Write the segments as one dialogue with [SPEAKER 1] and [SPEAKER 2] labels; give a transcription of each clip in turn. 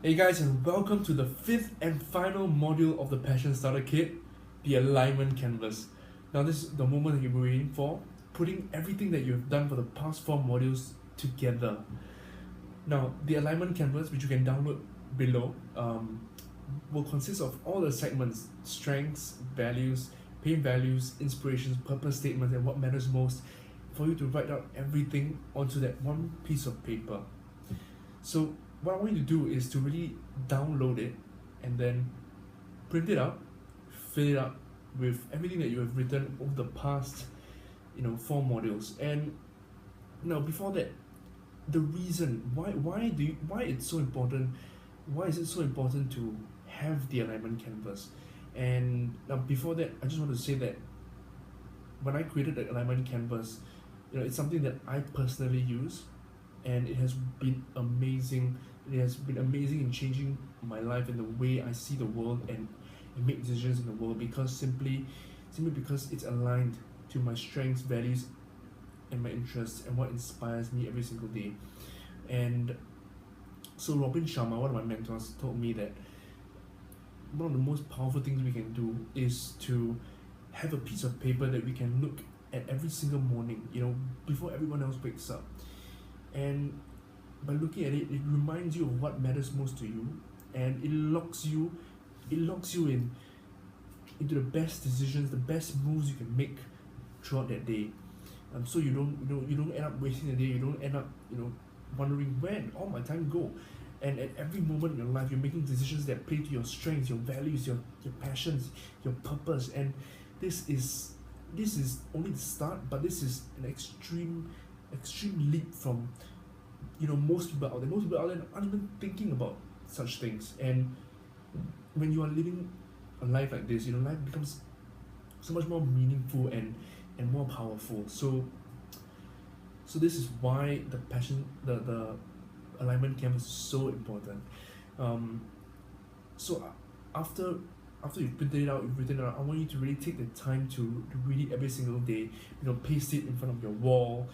[SPEAKER 1] Hey guys, and welcome to the fifth and final module of the Passion Starter Kit, the alignment canvas. Now, this is the moment that you've been waiting for, putting everything that you've done for the past four modules together. Now, the alignment canvas, which you can download below, will consist of all the segments: strengths, values, pain values, inspirations, purpose statements, and what matters most, for you to write out everything onto that one piece of paper. So what I want you to do is to really download it and then print it out, fill it up with everything that you have written over the past, four modules. And now before that, the reason why it's so important, why is it so important to have the alignment canvas? And now before that, I just want to say that when I created the alignment canvas, it's something that I personally use, and it has been amazing. It has been amazing in changing my life and the way I see the world and make decisions in the world, because simply because it's aligned to my strengths, values, and my interests, and what inspires me every single day. And so Robin Sharma, one of my mentors, told me that one of the most powerful things we can do is to have a piece of paper that we can look at every single morning, before everyone else wakes up. And by looking at it, it reminds you of what matters most to you, and it locks you in into the best decisions, the best moves you can make throughout that day. So you don't end up wasting the day. You don't end up wondering where did all my time go. And at every moment in your life, you're making decisions that play to your strengths, your values, your passions, your purpose. And this is only the start, but this is an extreme leap from most people out there. Most people out there aren't even thinking about such things. And when you are living a life like this, life becomes so much more meaningful and more powerful. So this is why the alignment canvas is so important. So after you've printed it out, you've written it out, I want you to really take the time to read it every single day. Paste it in front of your wall,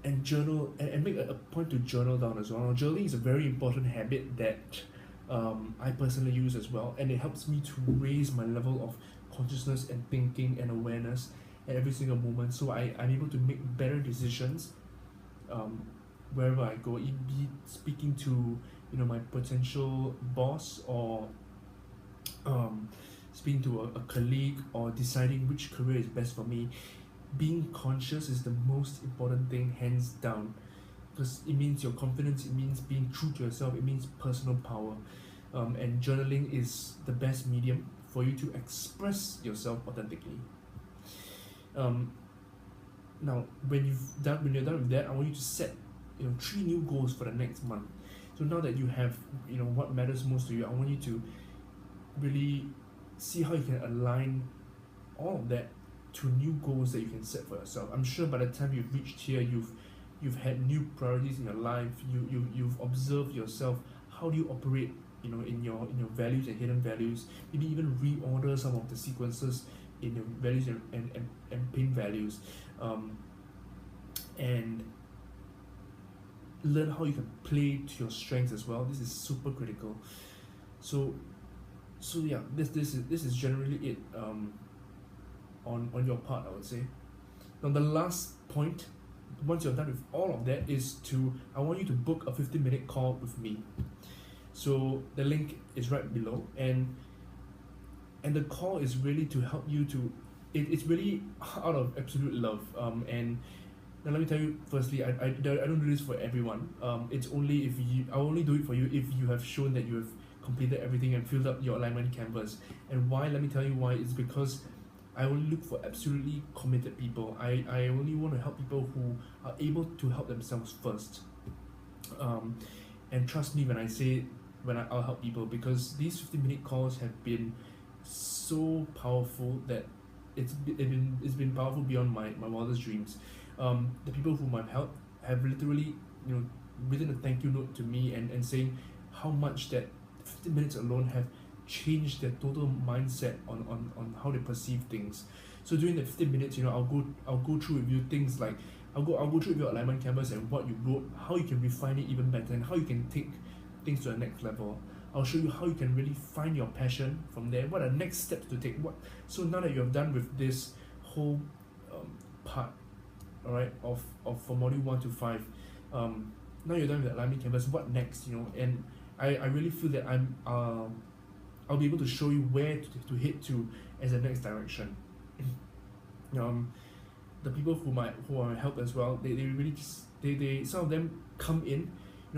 [SPEAKER 1] and journal, and make a point to journal down as well. Now, journaling is a very important habit that I personally use as well, and it helps me to raise my level of consciousness and thinking and awareness at every single moment, so I'm able to make better decisions wherever I go, be it speaking to my potential boss, or speaking to a colleague, or deciding which career is best for me. Being conscious is the most important thing, hands down, because it means your confidence, it means being true to yourself, it means personal power. And journaling is the best medium for you to express yourself authentically. Now, when you're done with that, I want you to set 3 new goals for the next month. So now that you have what matters most to you, I want you to really see how you can align all of that to new goals that you can set for yourself. I'm sure by the time you've reached here, you've had new priorities in your life. You've observed yourself. How do you operate in your values and hidden values? Maybe even reorder some of the sequences in your values and pain values, and learn how you can play to your strengths as well. This is super critical. So yeah, this is generally it, on your part, I would say. Now, the last point, once you're done with all of that, is I want you to book a 15-minute call with me. So the link is right below, and the call is really to help you to, it's really out of absolute love. And now let me tell you, firstly, I don't do this for everyone. It's only I only do it for you if you have shown that you have completed everything and filled up your alignment canvas. And why? Let me tell you why. It's because I only look for absolutely committed people. I only want to help people who are able to help themselves first. And trust me when I say I'll help people, because these 15-minute calls have been so powerful that it's been powerful beyond my wildest dreams. The people whom I've helped have literally written a thank you note to me, and saying how much that 15 minutes alone have changed their total mindset on how they perceive things. So during the 15 minutes, I'll go through with you things like I'll go through your alignment canvas and what you wrote, how you can refine it even better, and how you can take things to the next level. I'll show you how you can really find your passion from there. What are the next steps to take? What so now that you have done with this whole part, all right, of from module 1 to 5, now you're done with the alignment canvas. What next? And I really feel that I'll be able to show you where to hit to as the next direction. The people who are help as well, they really just they some of them come in,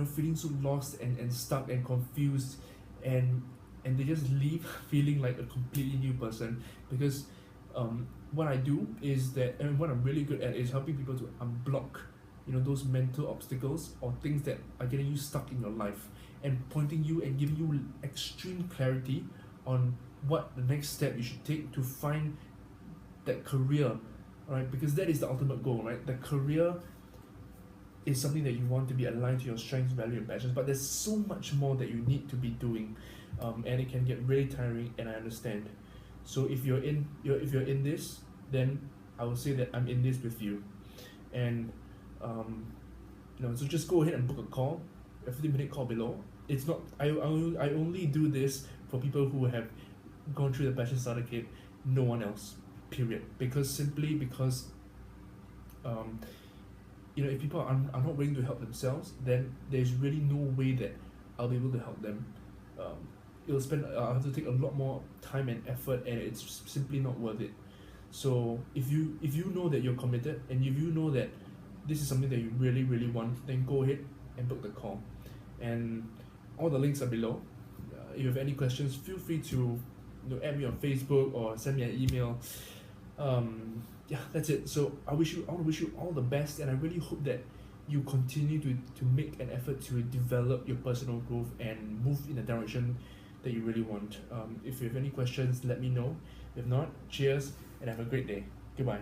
[SPEAKER 1] feeling so lost and stuck and confused, and they just leave feeling like a completely new person, because what I do is that, and what I'm really good at is helping people to unblock those mental obstacles or things that are getting you stuck in your life, and pointing you and giving you extreme clarity on what the next step you should take to find that career, right? Because that is the ultimate goal, right? The career is something that you want to be aligned to your strengths, value, and passions, but there's so much more that you need to be doing, and it can get really tiring, and I understand. So if you're in this, then I will say that I'm in this with you, and so just go ahead and book a call, a 15-minute call below. It's not I only do this for people who have gone through the Passion Starter Kit, no one else, period. Because if people are not willing to help themselves, then there's really no way that I'll be able to help them. I'll have to take a lot more time and effort, and it's simply not worth it. So if you know that you're committed, and if you know that this is something that you really, really want, then go ahead and book the call. And all the links are below. If you have any questions, feel free to add me on Facebook or send me an email. That's it. So I want to wish you all the best, and I really hope that you continue to make an effort to develop your personal growth and move in the direction that you really want. If you have any questions, let me know. If not, cheers and have a great day. Goodbye.